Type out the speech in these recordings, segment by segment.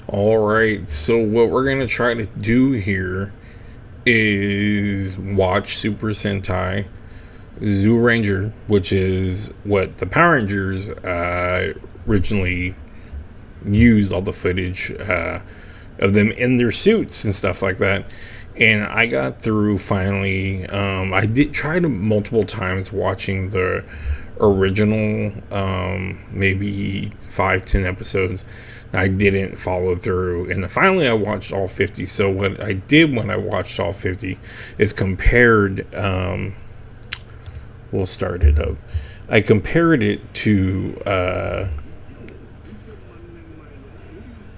Alright, so what we're going to try to do here is watch Super Sentai Zyuranger, which is what the Power Rangers originally used all the footage of them in their suits and stuff like that. And I got through finally. I did try to multiple times watching the original, maybe 5-10 episodes. I didn't follow through, and finally I watched all 50. So what I did when I watched all 50 is compared. We'll start it up. I compared it to.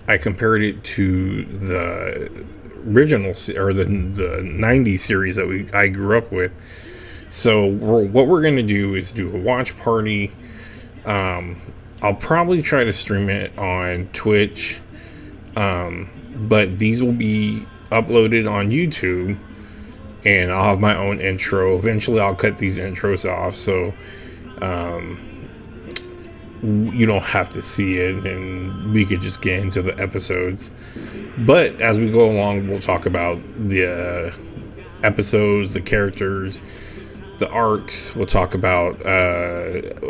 I compared it to the original or the 90s series that I grew up with. So what we're going to do is do a watch party. I'll probably try to stream it on Twitch, but these will be uploaded on YouTube, and I'll have my own intro. Eventually I'll cut these intros off, so you don't have to see it, and we could just get into the episodes. But as we go along, we'll talk about the episodes, the characters, the arcs. We'll talk about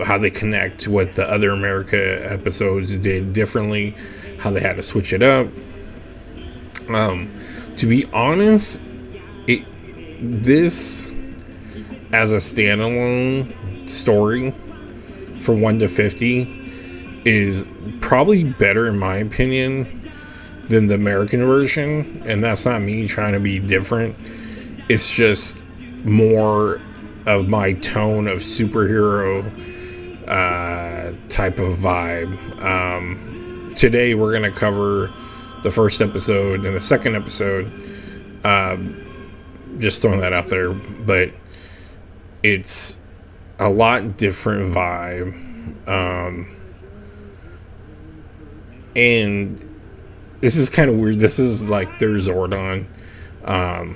how they connect, what the other America episodes did differently, how they had to switch it up. To be honest, this as a standalone story for 1 to 50 is probably better, in my opinion, than the American version. And that's not me trying to be different. It's just more of my tone of superhero type of vibe. Today we're going to cover the first episode and the second episode. Just throwing that out there, but it's a lot different vibe. And this is kind of weird. This is like their Zordon. I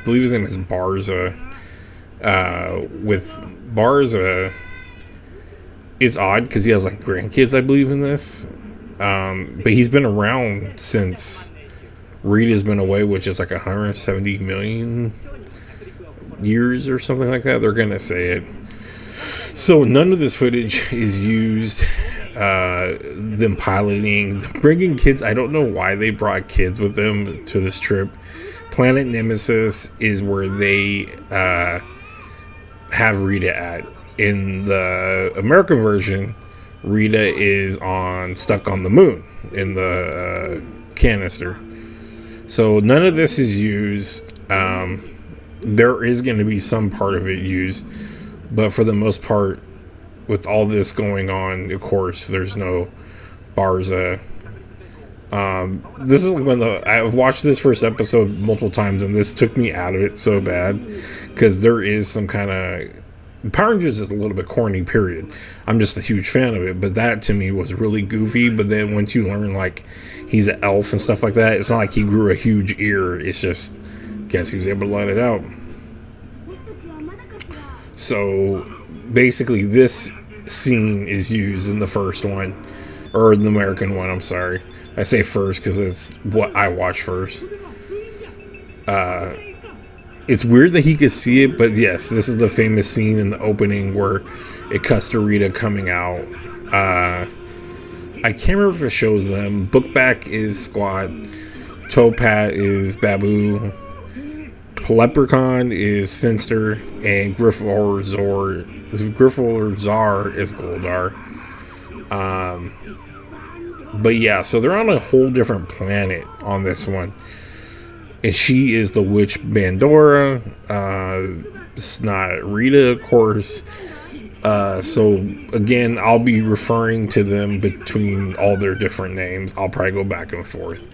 believe his name is Barza. With Barza, it's odd because he has like grandkids, I believe, in this. But he's been around since Rita's been away, which is like 170 million years or something like that. They're gonna say it. So none of this footage is used. Them piloting, bringing kids. I don't know why they brought kids with them to this trip. Planet Nemesis is where they have Rita at. In the American version, Rita is stuck on the moon in the canister. So none of this is used. There is going to be some part of it used, but for the most part, with all this going on, of course, there's no Barza. This is when I've watched this first episode multiple times, and this took me out of it so bad because there is some kind of Power Rangers is a little bit corny, period. I'm just a huge fan of it, but that to me was really goofy. But then once you learn like he's an elf and stuff like that, it's not like he grew a huge ear. It's just, guess he was able to let it out. So basically, this scene is used in the first one, or the American one. I'm sorry, I say first because it's what I watched first. It's weird that he could see it, but yes, this is the famous scene in the opening where it cuts to Rita coming out. I can't remember if it shows them. Bookback is Squat, Towpat is Babu, Leprechaun is Finster, and Griffor Zar is Goldar. But yeah, so they're on a whole different planet on this one. And she is the witch Bandora. It's not Rita, of course. So again, I'll be referring to them between all their different names. I'll probably go back and forth,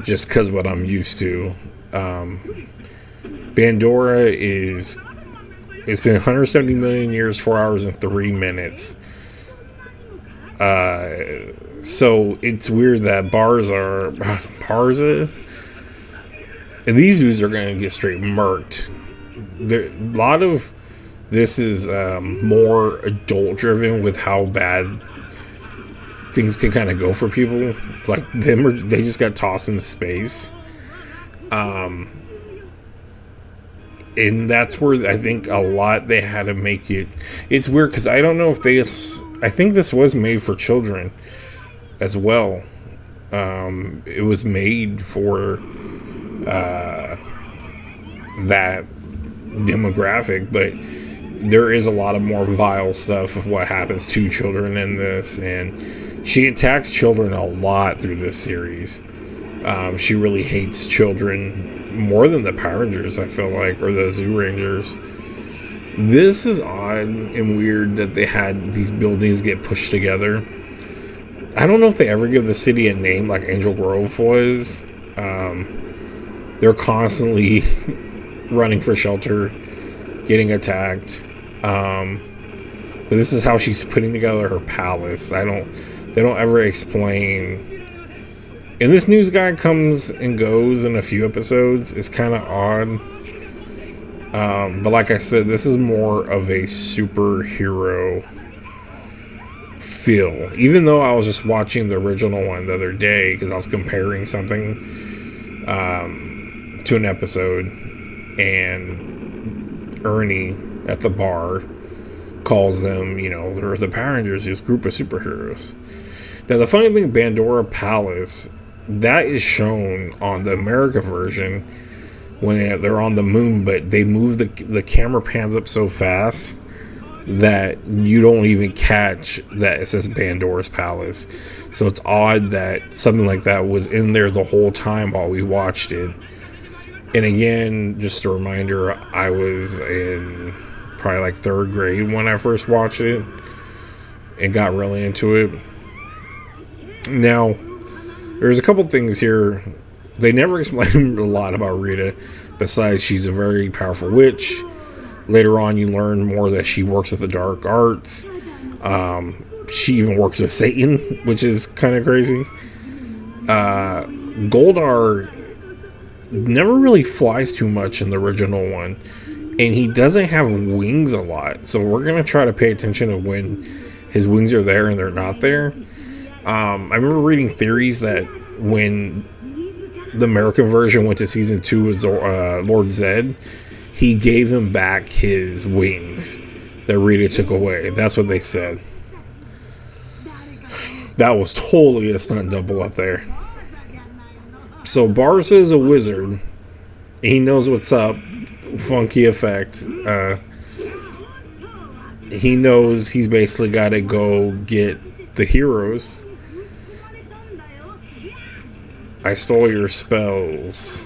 just because what I'm used to. Bandora it's been 170 million years, 4 hours and 3 minutes. So it's weird that Barza. And these dudes are going to get straight murked. A lot of this is more adult driven with how bad things can kind of go for people like them, or they just got tossed into space. And that's where I think a lot they had to make it. It's weird because I don't know if I think this was made for children as well. It was made for that demographic, but there is a lot of more vile stuff of what happens to children in this, and she attacks children a lot through this series. She really hates children more than the Power Rangers, I feel like, or the Zyurangers. This is odd and weird that they had these buildings get pushed together. I don't know if they ever give the city a name like Angel Grove was. They're constantly running for shelter, getting attacked. But this is how she's putting together her palace. They don't ever explain. And this news guy comes and goes in a few episodes. It's kind of odd. But like I said, this is more of a superhero feel. Even though I was just watching the original one the other day because I was comparing something to an episode, and Ernie at the bar calls them, they're the Power Rangers, this group of superheroes. Now, the funny thing, Bandora Palace, that is shown on the America version when they're on the moon, but they move the camera pans up so fast that you don't even catch that it says Bandora's Palace. So it's odd that something like that was in there the whole time while we watched it. And again, just a reminder, I was in probably like 3rd grade when I first watched it and got really into it. Now, there's a couple things here. They never explain a lot about Rita, besides she's a very powerful witch. Later on, you learn more that she works with the dark arts. She even works with Satan, which is kind of crazy. Goldar never really flies too much in the original one, and he doesn't have wings a lot. So we're going to try to pay attention to when his wings are there and they're not there. I remember reading theories that when the American version went to season 2 with Lord Zed, he gave him back his wings that Rita took away. That's what they said. That was totally a stunt double up there. So Barza is a wizard. He knows what's up. Funky effect. He knows he's basically got to go get the heroes. I stole your spells.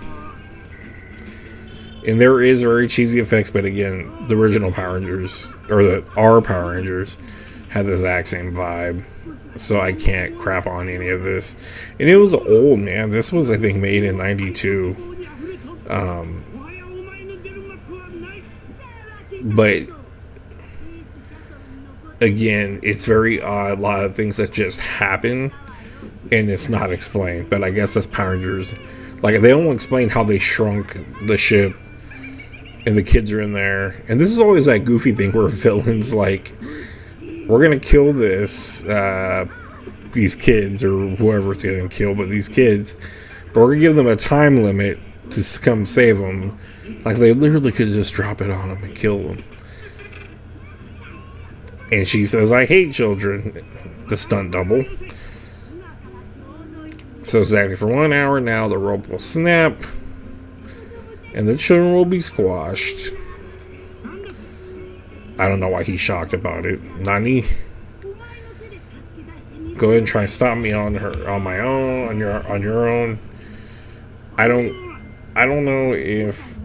And there is very cheesy effects, but again, the original Power Rangers, or our Power Rangers, had the exact same vibe. So I can't crap on any of this. And it was old, man. This was, I think, made in 92. But again, it's very odd. A lot of things that just happen and it's not explained. But I guess that's Power Rangers. Like, they don't explain how they shrunk the ship and the kids are in there. And this is always that goofy thing where villains like, we're gonna kill these kids, or whoever it's gonna kill, but these kids, but we're gonna give them a time limit to come save them. Like, they literally could just drop it on them and kill them. And she says, I hate children, the stunt double. So exactly for 1 hour now, the rope will snap and the children will be squashed. I don't know why he's shocked about it. Nani, go ahead and try and stop me on my own, on your own. I don't know if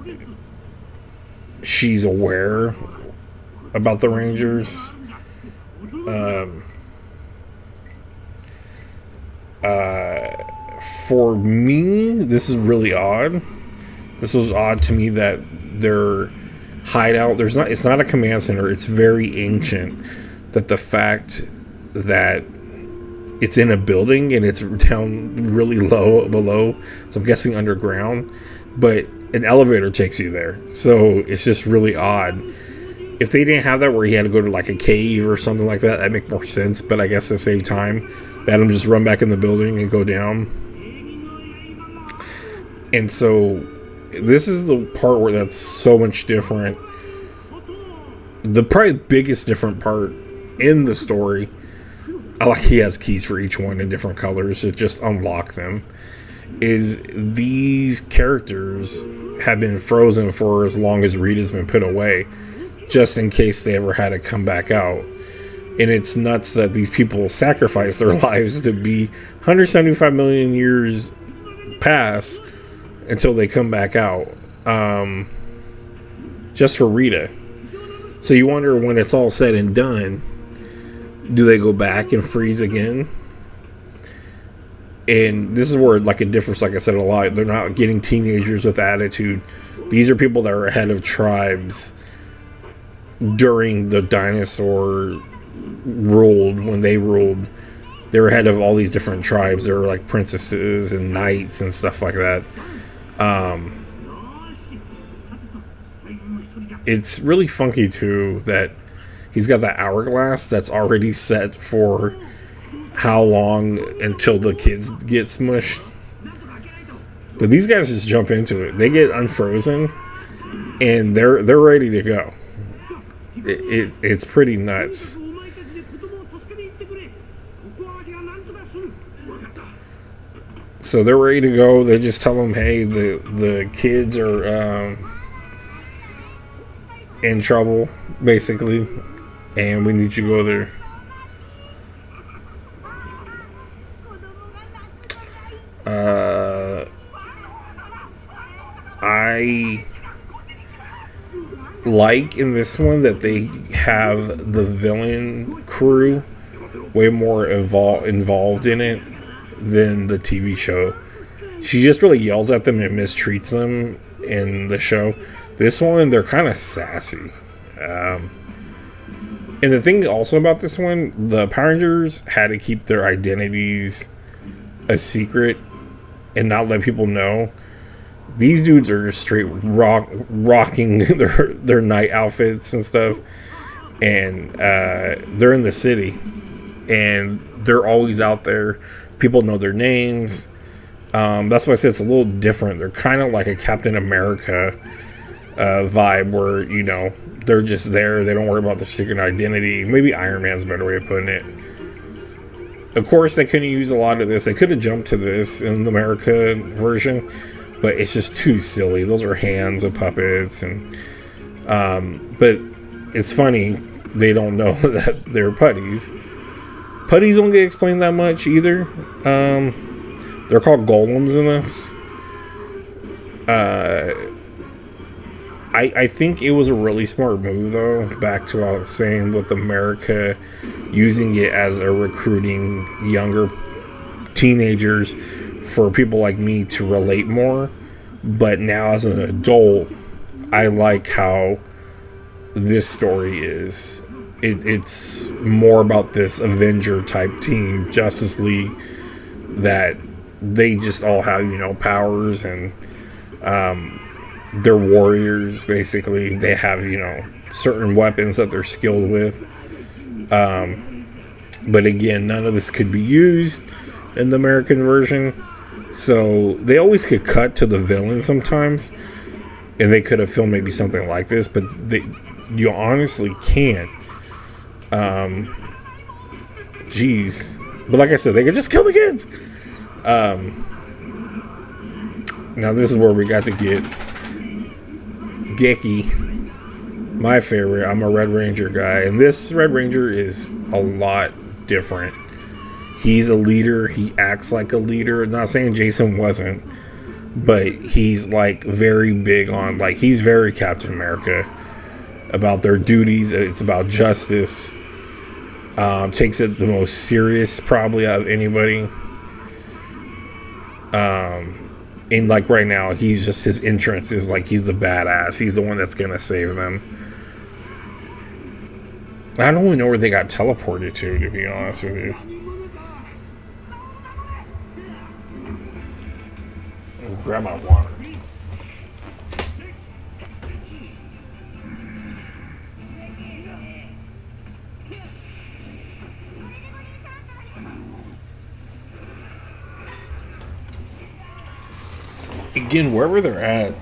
she's aware about the Rangers. For me, this is really odd. This was odd to me that their hideout, it's not a command center, it's very ancient. That the fact that it's in a building and it's down really low below, so I'm guessing underground, but an elevator takes you there. So it's just really odd. If they didn't have that where he had to go to like a cave or something like that, that'd make more sense. But I guess to save time, they had him just run back in the building and go down. And so this is the part where that's so much different. The probably biggest different part in the story, like he has keys for each one in different colors to just unlock them, is these characters have been frozen for as long as Rita's been put away, just in case they ever had to come back out. And it's nuts that these people sacrifice their lives to be 175 million years pass until they come back out, just for Rita. So you wonder, when it's all said and done, do they go back and freeze again? And this is where like it differs, like I said, a lot. They're not getting teenagers with attitude. These are people that are ahead of tribes during the dinosaur ruled. When they ruled, they were ahead of all these different tribes. There were like princesses and knights and stuff like that. It's really funky too that he's got that hourglass that's already set for how long until the kids get smushed. But these guys just jump into it. They get unfrozen and they're ready to go. It's pretty nuts. So they're ready to go. They just tell them, hey, the kids are in trouble, basically, and we need you to go there. I like in this one that they have the villain crew way more involved in it than the TV show. She just really yells at them and mistreats them in the show. This one, they're kind of sassy. And the thing also about this one, the Power Rangers had to keep their identities a secret and not let people know. These dudes are just straight rocking their night outfits and stuff. And they're in the city. And they're always out there. People know their names. That's why I said it's a little different. They're kind of like a Captain America vibe where, you know, they're just there. They don't worry about their secret identity. Maybe Iron Man's a better way of putting it. Of course, they couldn't use a lot of this. They could have jumped to this in the America version, but it's just too silly. Those are hands of puppets. And but it's funny. They don't know that they're putties. Putties don't get explained that much either. They're called golems in this. I think it was a really smart move, though, back to what I was saying with America using it as a recruiting younger teenagers for people like me to relate more. But now as an adult, I like how this story is. It's more about this Avenger type team, Justice League, that they just all have, you know, powers, and they're warriors, basically. They have, you know, certain weapons that they're skilled with. But again, none of this could be used in the American version. So they always could cut to the villain sometimes, and they could have filmed maybe something like this, but you honestly can't. Jeez. But like I said, they could just kill the kids. Now this is where we got to get Geki, my favorite. I'm a Red Ranger guy, and this Red Ranger is a lot different. He's a leader. He acts like a leader. I'm not saying Jason wasn't, but he's like very big on, like, he's very Captain America about their duties. It's about justice. Takes it the most serious probably out of anybody. And like right now, he's just, his entrance is like he's the badass. He's the one that's gonna save them. I don't even know where they got teleported to be honest with you. I'll grab my water. again, wherever they're at,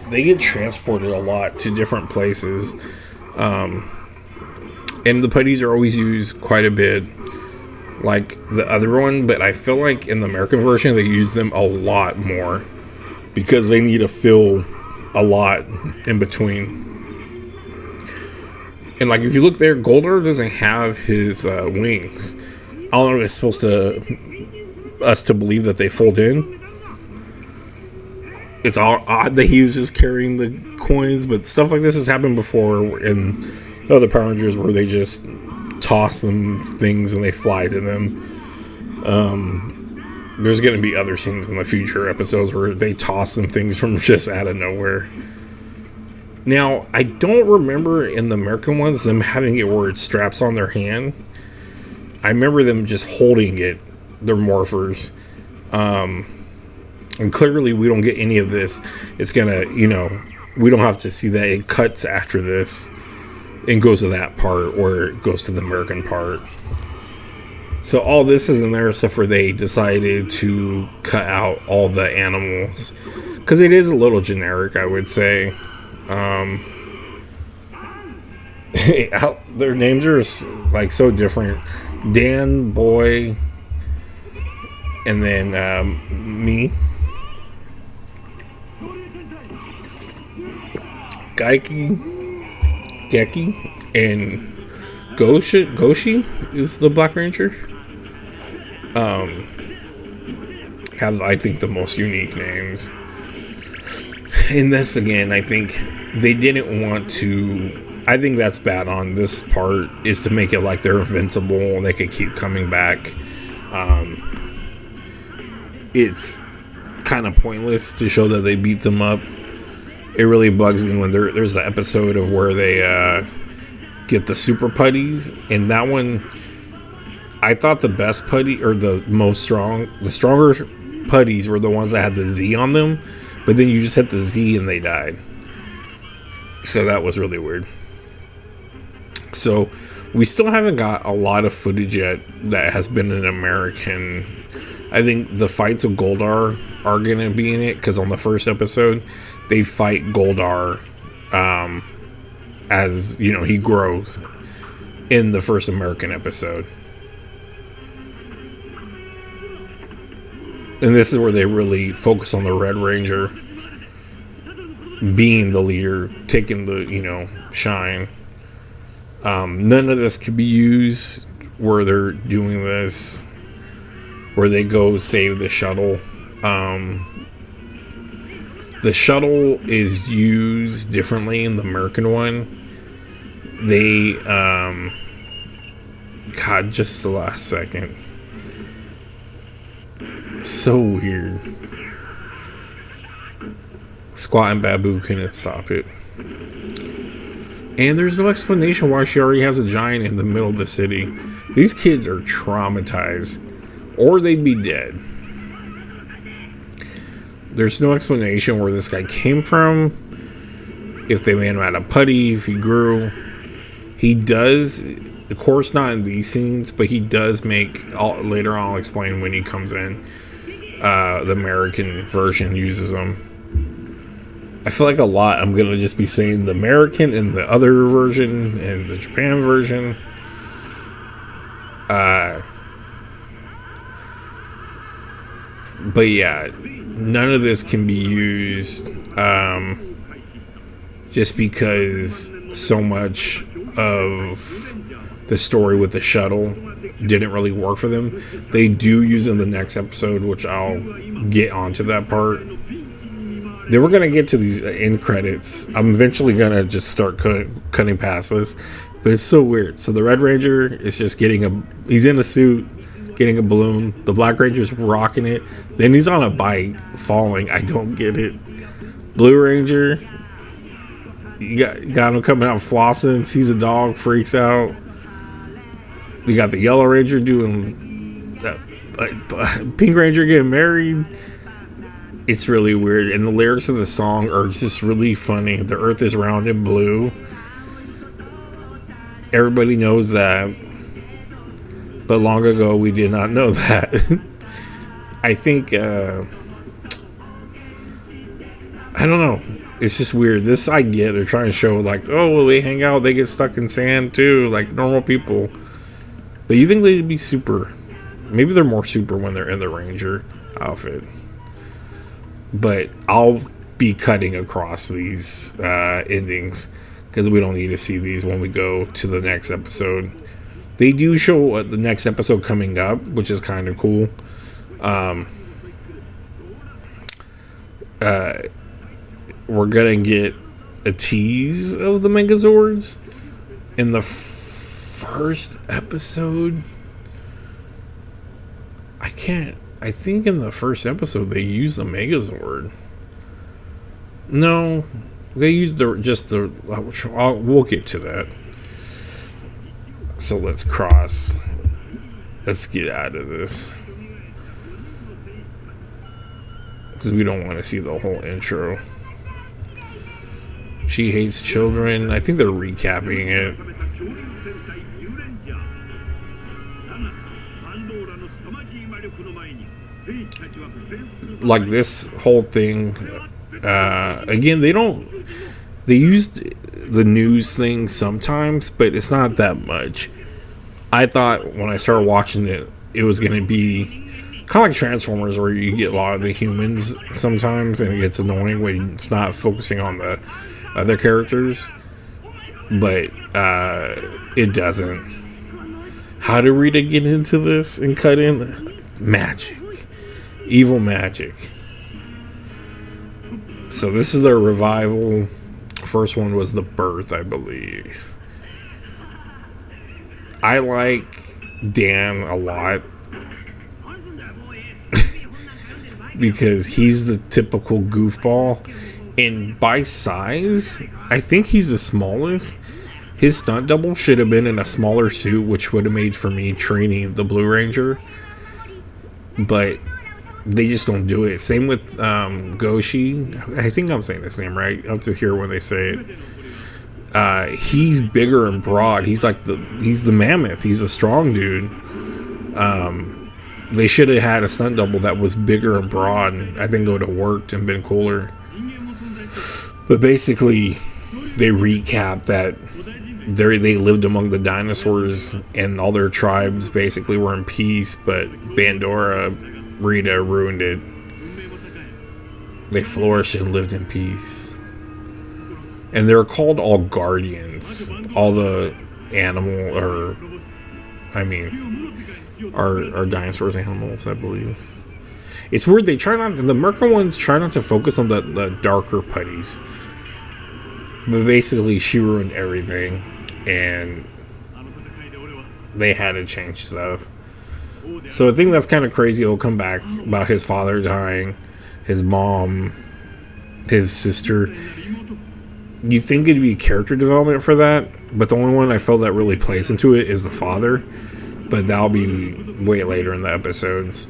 they get transported a lot to different places. And the putties are always used quite a bit, like the other one, but I feel like in the American version, they use them a lot more because they need to fill a lot in between. And like, if you look there, Goldar doesn't have his wings. I don't know if it's supposed to us to believe that they fold in. It's all odd that he was just carrying the coins, but stuff like this has happened before in the other Power Rangers where they just toss them things and they fly to them. There's going to be other scenes in the future episodes where they toss them things from just out of nowhere. Now, I don't remember in the American ones them having it where it straps on their hand. I remember them just holding it, their morphers. And clearly we don't get any of this. It's gonna, we don't have to see that. It cuts after this and goes to that part where it goes to the American part. So all this is in there except for they decided to cut out all the animals. Because it is a little generic, I would say. Their names are like so different. Dan, Boy, and then me. Geki, and Goshi is the Black Ranger. Have, I think, the most unique names. And this, again, I think they didn't want to. I think that's bad on this part, is to make it like they're invincible and they could keep coming back. It's kind of pointless to show that they beat them up. It really bugs me when there's the episode of where they get the super putties, and that one, I thought the best putty, or the stronger putties were the ones that had the Z on them, but then you just hit the Z and they died. So that was really weird. So we still haven't got a lot of footage yet that has been an American. I think the fights of Goldar are going to be in it, because on the first episode, they fight Goldar as, he grows in the first American episode. And this is where they really focus on the Red Ranger being the leader, taking the, shine. None of this could be used where they're doing this, where they go save the shuttle. The shuttle is used differently in the American one. They, God, just the last second. So weird. Squat and Babu couldn't stop it. And there's no explanation why she already has a giant in the middle of the city. These kids are traumatized, or they'd be dead. There's no explanation where this guy came from, if they made him out of putty, if he grew. He does, of course not in these scenes, but he does make, later on I'll explain when he comes in, the American version uses them. I feel like a lot I'm going to just be saying the American and the other version and the Japan version. But yeah, none of this can be used just because so much of the story with the shuttle didn't really work for them. They do use in the next episode, which I'll get onto that part. Then we're going to get to these end credits. I'm eventually going to just start cutting past this, but it's so weird. So the Red Ranger is just he's in a suit, getting a balloon. The Black Ranger's rocking it. Then he's on a bike falling. I don't get it. Blue Ranger, you got him coming out flossing, sees a dog, freaks out. You got the Yellow Ranger doing Pink Ranger getting married. It's really weird, and the lyrics of the song are just really funny. The earth is round and blue. Everybody knows that, but long ago we did not know that. I think I don't know. It's just weird. This I get. They're trying to show like, oh, well, they hang out, they get stuck in sand too, like normal people. But you think they'd be super? Maybe they're more super when they're in the Ranger outfit. But I'll be cutting across these endings because we don't need to see these when we go to the next episode. They do show the next episode coming up, which is kind of cool. We're gonna get a tease of the Megazords in the first episode. I think in the first episode they use the Megazord. No, they used we'll get to that. So let's get out of this, because we don't want to see the whole intro. She hates children. I think they're recapping it. Like this whole thing, again, they used the news thing sometimes, but it's not that much. I thought when I started watching it, it was going to be kind of like Transformers, where you get a lot of the humans sometimes, and it gets annoying when it's not focusing on the other characters. But it doesn't. How did Rita get into this and cut in? Magic. Evil magic. So this is their revival. First one was The Birth, I believe. I like Dan a lot because he's the typical goofball, and by size, I think he's the smallest. His stunt double should have been in a smaller suit, which would have made for me training the Blue Ranger, but they just don't do it. Same with Goshi. I think I'm saying his name right. I'll have to hear when they say it. He's bigger and broad. He's the mammoth. He's a strong dude. They should have had a stunt double that was bigger and broad. I think it would have worked and been cooler. But basically, they recap that they lived among the dinosaurs, and all their tribes basically were in peace, but Rita ruined it. They flourished and lived in peace. And they're called all guardians. All the are dinosaurs animals, I believe. It's weird, the Merca ones try not to focus on the darker putties. But basically, she ruined everything, and they had to change stuff. So I think that's kind of crazy. It'll come back about his father dying, his mom, his sister. You think it'd be character development for that, but the only one I felt that really plays into it is the father. But that'll be way later in the episodes.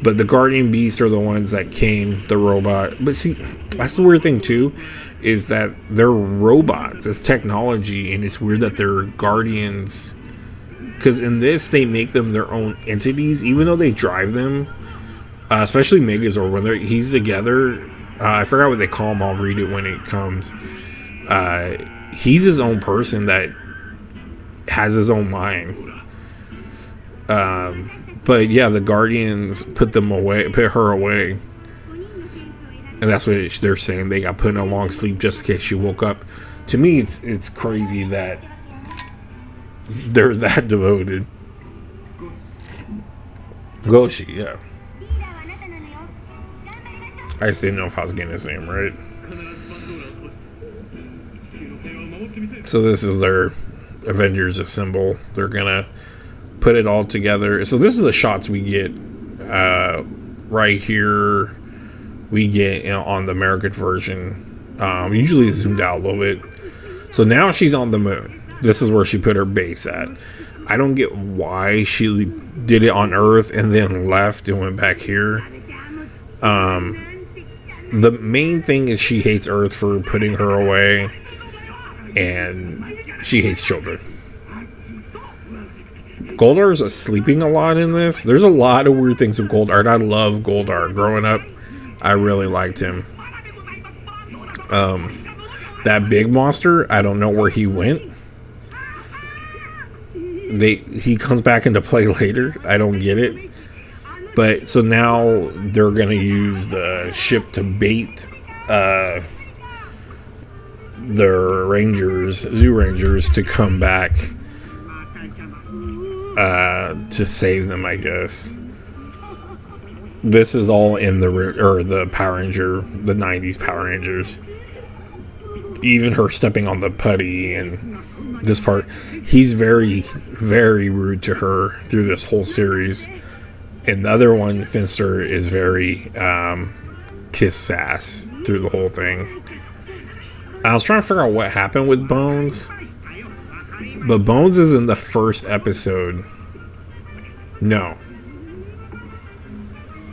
But the Guardian Beasts are the ones that came, the robot. But see, that's the weird thing too, is that they're robots. It's technology, and it's weird that they're guardians. Because in this, they make them their own entities, even though they drive them. Especially Megazord, when he's together. I forgot what they call him. I'll read it when it comes. He's his own person that has his own mind. But yeah, the Guardians put her away. And that's what they're saying. They got put in a long sleep just in case she woke up. To me, it's crazy that they're that devoted. Goshi, yeah. I just didn't know if I was getting his name right. So this is their Avengers Assemble. They're gonna put it all together. So this is the shots we get right here. We get on the American version. Usually zoomed out a little bit. So now she's on the moon. This is where she put her base at. I don't get why she did it on Earth and then left and went back here. The main thing is she hates Earth for putting her away, and she hates children. Goldar's sleeping a lot in this. There's a lot of weird things with Goldar. I love Goldar. Growing up, I really liked him. That big monster, I don't know where he went. He comes back into play later. I don't get it. But so now they're gonna use the ship to bait the Zyurangers to come back to save them, I guess. This is all in the Power Ranger, the 90s Power Rangers. Even her stepping on the putty and this part, he's very, very rude to her through this whole series. And the other one, Finster, is very kiss ass through the whole thing. I was trying to figure out what happened with Bones, but Bones is in the first episode. No.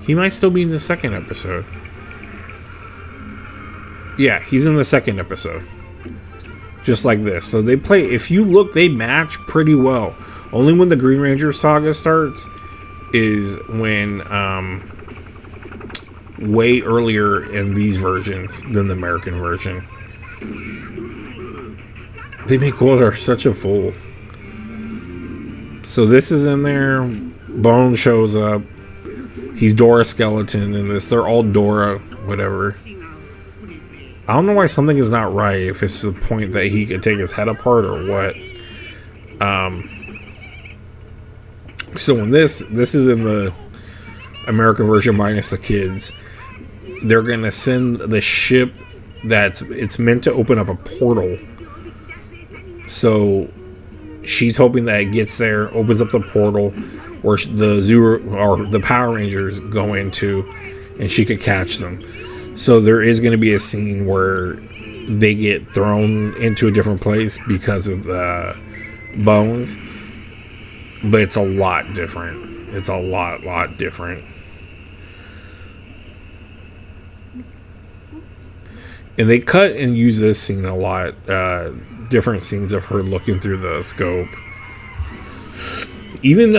He might still be in the second episode. Yeah, he's in the second episode. Just like this. So they play, if you look, they match pretty well. Only when the Green Ranger saga starts is when way earlier in these versions than the American version. They make Goldar such a fool. So this is in there. Bone shows up. He's Dora Skeleton in this. They're all Dora, whatever. I don't know why something is not right. If it's the point that he could take his head apart or what. So in this is in the American version minus the kids. They're gonna send the ship it's meant to open up a portal. So she's hoping that it gets there, opens up the portal where the Power Rangers go into, and she could catch them. So there is going to be a scene where they get thrown into a different place because of the Bones, but it's a lot different. It's a lot different. And they cut and use this scene a lot. Different scenes of her looking through the scope. Even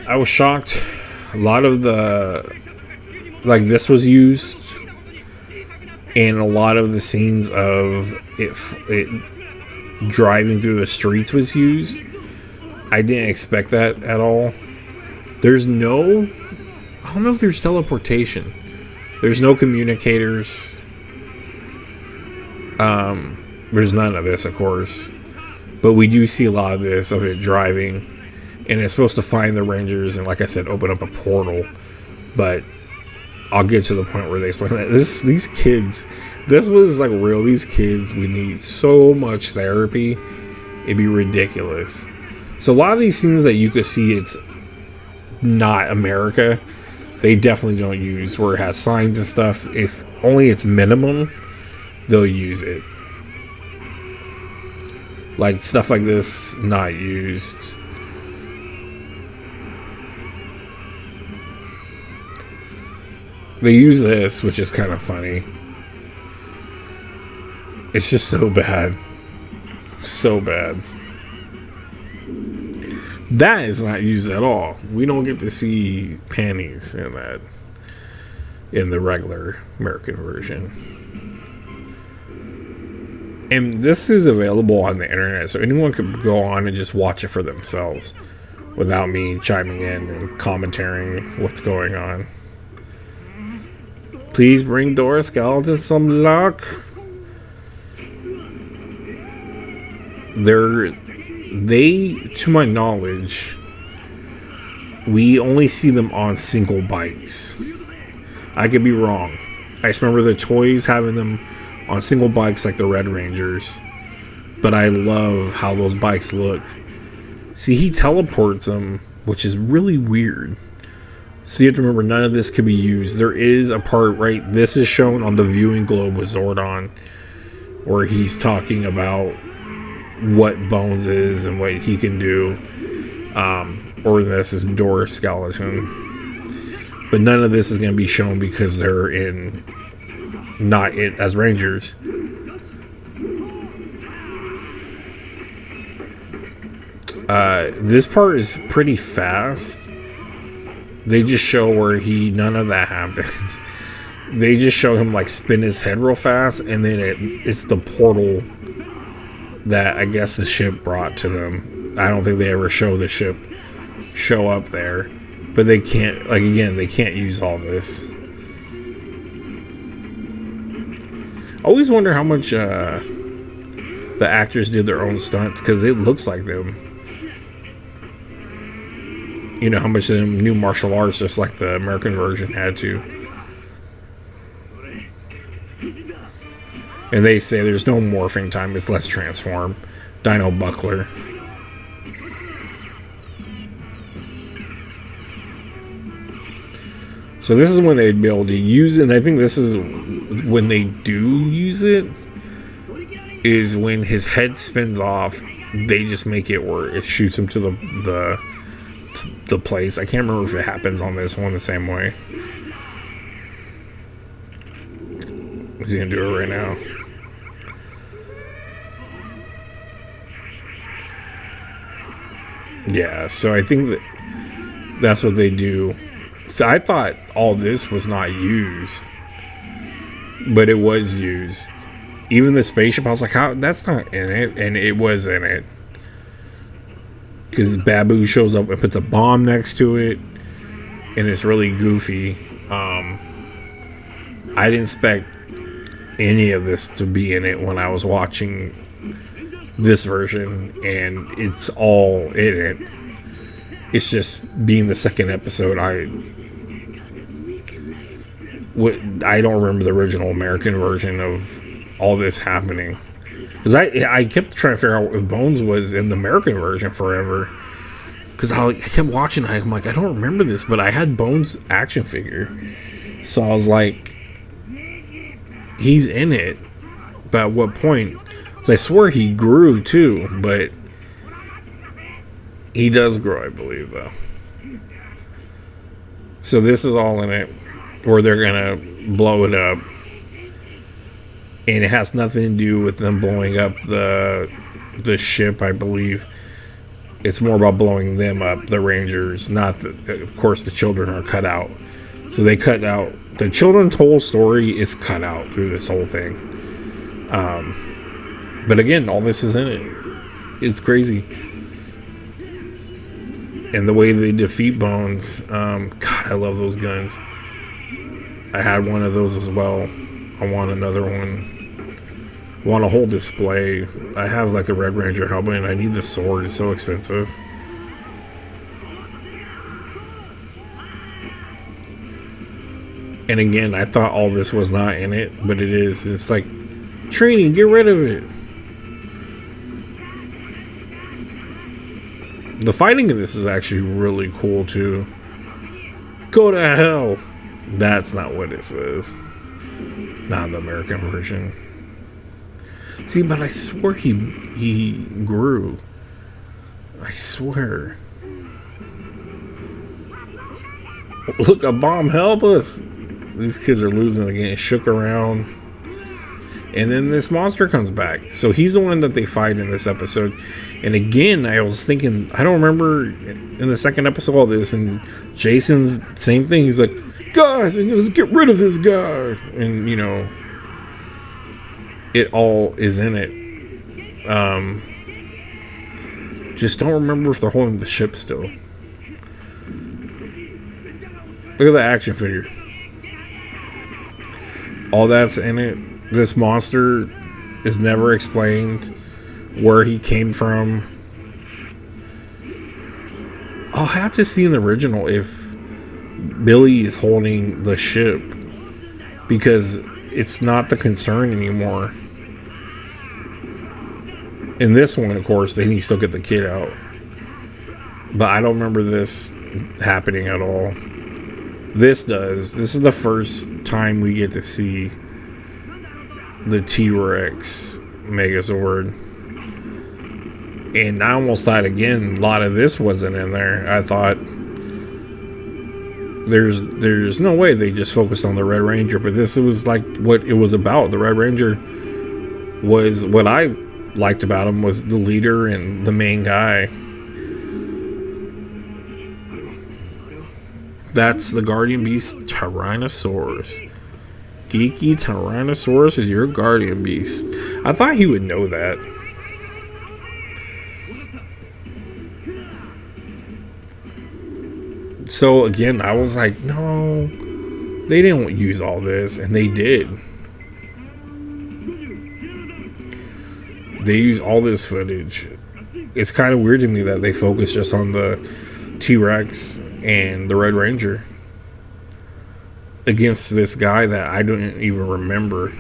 I was shocked. A lot of this was used. And a lot of the scenes of it driving through the streets was used. I didn't expect that at all. I don't know if there's teleportation. There's no communicators. There's none of this, of course. But we do see a lot of this, of it driving. And it's supposed to find the Rangers and, like I said, open up a portal. But I'll get to the point where they explain that. These kids, this was like real. These kids, we need so much therapy. It'd be ridiculous. So a lot of these scenes that you could see, it's not America. They definitely don't use where it has signs and stuff. If only it's minimum, they'll use it. Like stuff like this, not used. They use this, which is kind of funny. It's just so bad. So bad. That is not used at all. We don't get to see panties in that. In the regular American version. And this is available on the internet, so anyone could go on and just watch it for themselves without me chiming in and commentating what's going on. Please bring Dora Skeleton some luck. They, to my knowledge, we only see them on single bikes. I could be wrong. I just remember the toys having them on single bikes like the Red Rangers. But I love how those bikes look. See, he teleports them, which is really weird. So you have to remember, none of this can be used. There is a part, right? This is shown on the viewing globe with Zordon, where he's talking about what Bones is and what he can do. Or this is Dora Skeleton. But none of this is going to be shown because they're not as Rangers. This part is pretty fast. They just show where none of that happens. they just show him like spin his head real fast, and then it's the portal that I guess the ship brought to them. I don't think they ever show the ship show up there, but they can't, like, again, they can't use all this. I always wonder how much the actors did their own stunts, because it looks like them. You know, how much of them knew martial arts, just like the American version had to. And they say there's no morphing time, it's less transform. Dino Buckler. So this is when they'd be able to use it, and I think this is when they do use it, is when his head spins off. They just make it where it shoots him to the place. I can't remember if it happens on this one the same way. Is he gonna do it right now? Yeah, so I think that's what they do. So I thought all this was not used, but it was used. Even the spaceship, I was like, how? That's not in it. And it was in it. Because Babu shows up and puts a bomb next to it, and it's really goofy. I didn't expect any of this to be in it when I was watching this version, and it's all in it. It's just being the second episode. I don't remember the original American version of all this happening, because I kept trying to figure out if Bones was in the American version forever, because I kept watching it. I'm like, I don't remember this, but I had Bones action figure, so I was like, he's in it, but at what point? So I swear he grew too, but he does grow, I believe, though. So this is all in it, where they're gonna blow it up, and it has nothing to do with them blowing up the ship, I believe. It's more about blowing them up, the Rangers. Not the, of course, the children are cut out. So they cut out the children's whole story is cut out through this whole thing. But again, all this is in it. It's crazy. And the way they defeat Bones, God, I love those guns. I had one of those as well. I want another one. I want a whole display. I have like the Red Ranger helmet, and I need the sword. It's so expensive. And again, I thought all this was not in it, but it is. It's like, training, get rid of it. The fighting in this is actually really cool too. Go to hell. That's not what it says. Not in the American version. See, but I swear he grew. I swear. Look, a bomb, help us. These kids are losing again. Shook around. And then this monster comes back. So he's the one that they fight in this episode. And again, I was thinking, I don't remember in the second episode of this, and Jason's same thing. He's like, guys, let's get rid of this guy. And, you know, it all is in it. Just don't remember if they're holding the ship still. Look at the action figure. All that's in it. This monster is never explained where he came from. I'll have to see in the original if Billy is holding the ship, because it's not the concern anymore. In this one, of course, they need to still get the kid out. But I don't remember this happening at all. This does. This is the first time we get to see the T-Rex Megazord. And I almost thought, again, a lot of this wasn't in there. I thought there's no way they just focused on the Red Ranger, but this was like what it was about. The Red Ranger was, what I liked about him was the leader and the main guy. That's the Guardian Beast Tyrannosaurus. Geeky Tyrannosaurus is your guardian beast. I thought he would know that. So again, I was like, no, they didn't use all this, and they did. They use all this footage. It's kind of weird to me that they focus just on the T-Rex and the Red Ranger against this guy that I don't even remember.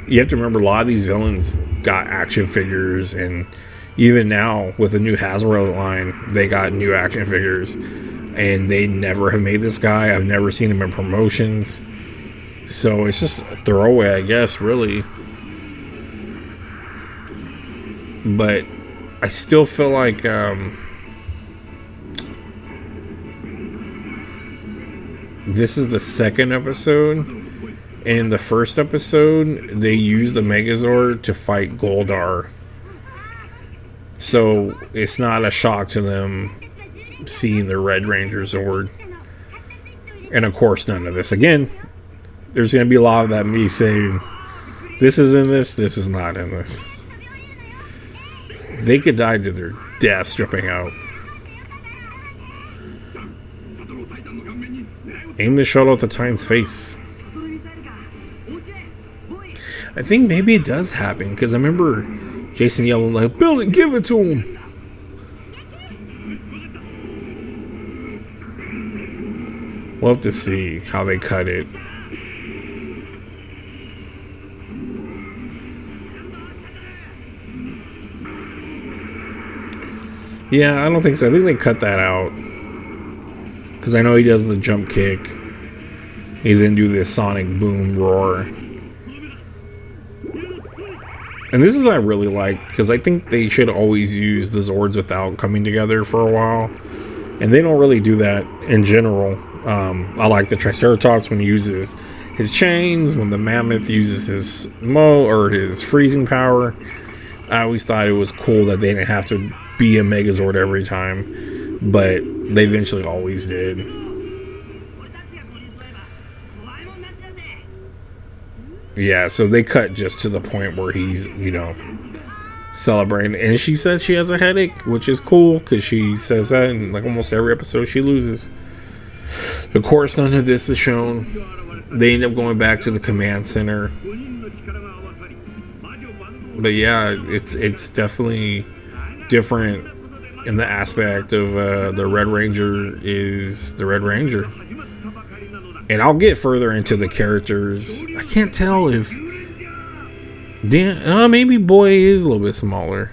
You have to remember, a lot of these villains got action figures, and even now with the new Hasbro line, they got new action figures, and they never have made this guy. I've never seen him in promotions, so it's just a throwaway, I guess, really. But I still feel like this is the second episode. In the first episode, they used the Megazord to fight Goldar. So it's not a shock to them seeing the Red Ranger Zord. And of course, none of this. Again, there's going to be a lot of that me saying, this is in this is not in this. They could die to their deaths jumping out. Aim the shuttle at the Titan's face. I think maybe it does happen, because I remember Jason yelling like, "Billy, give it to him!" We'll have to see how they cut it. Yeah, I don't think so. I think they cut that out, because I know he does the jump kick. He's gonna do this sonic boom roar. And this is I really like, because I think they should always use the Zords without coming together for a while. And they don't really do that in general. I like the Triceratops when he uses his chains, when the Mammoth uses his his freezing power. I always thought it was cool that they didn't have to be a Megazord every time, but they eventually always did. Yeah, so they cut just to the point where he's, celebrating. And she says she has a headache, which is cool, because she says that in like almost every episode she loses. Of course, none of this is shown. They end up going back to the command center. But yeah, it's definitely different in the aspect of the Red Ranger is the Red Ranger. And I'll get further into the characters. I can't tell if maybe Boy is a little bit smaller.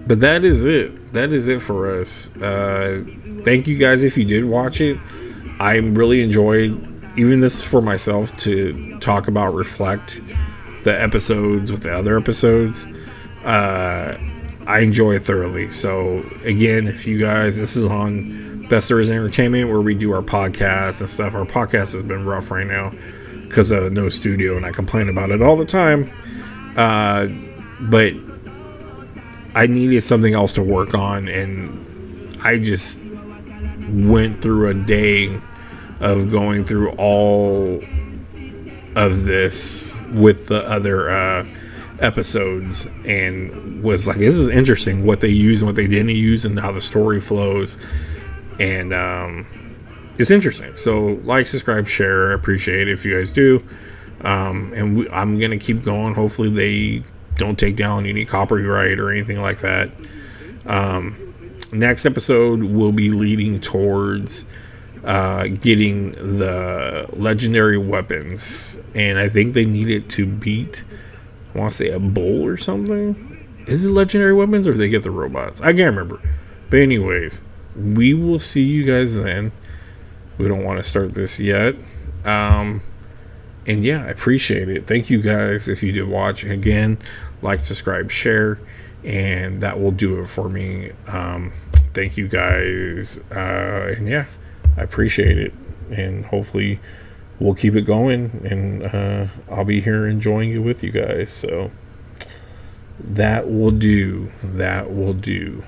But that is it. That is it for us. Thank you guys if you did watch it. I really enjoyed even this for myself to talk about, reflect the episodes with the other episodes. I enjoy it thoroughly. So again, if you guys, this is on Best There Is Entertainment, where we do our podcasts and stuff. Our podcast has been rough right now because of no studio, and I complain about it all the time. But I needed something else to work on, and I just went through a day of going through all of this with the other episodes, and was like, this is interesting what they use and what they didn't use and how the story flows. And it's interesting. So like, subscribe, share. I appreciate it if you guys do. And I'm going to keep going. Hopefully they don't take down any copyright or anything like that. Next episode will be leading towards getting the legendary weapons. And I think they need it to beat, I want to say, a bull or something. Is it legendary weapons, or they get the robots? I can't remember. But anyways, we will see you guys then. We don't want to start this yet. And yeah, I appreciate it. Thank you guys if you did watch. Again, like, subscribe, share, and that will do it for me. Thank you guys. And yeah, I appreciate it. And hopefully we'll keep it going. And I'll be here enjoying it with you guys. So that will do. That will do.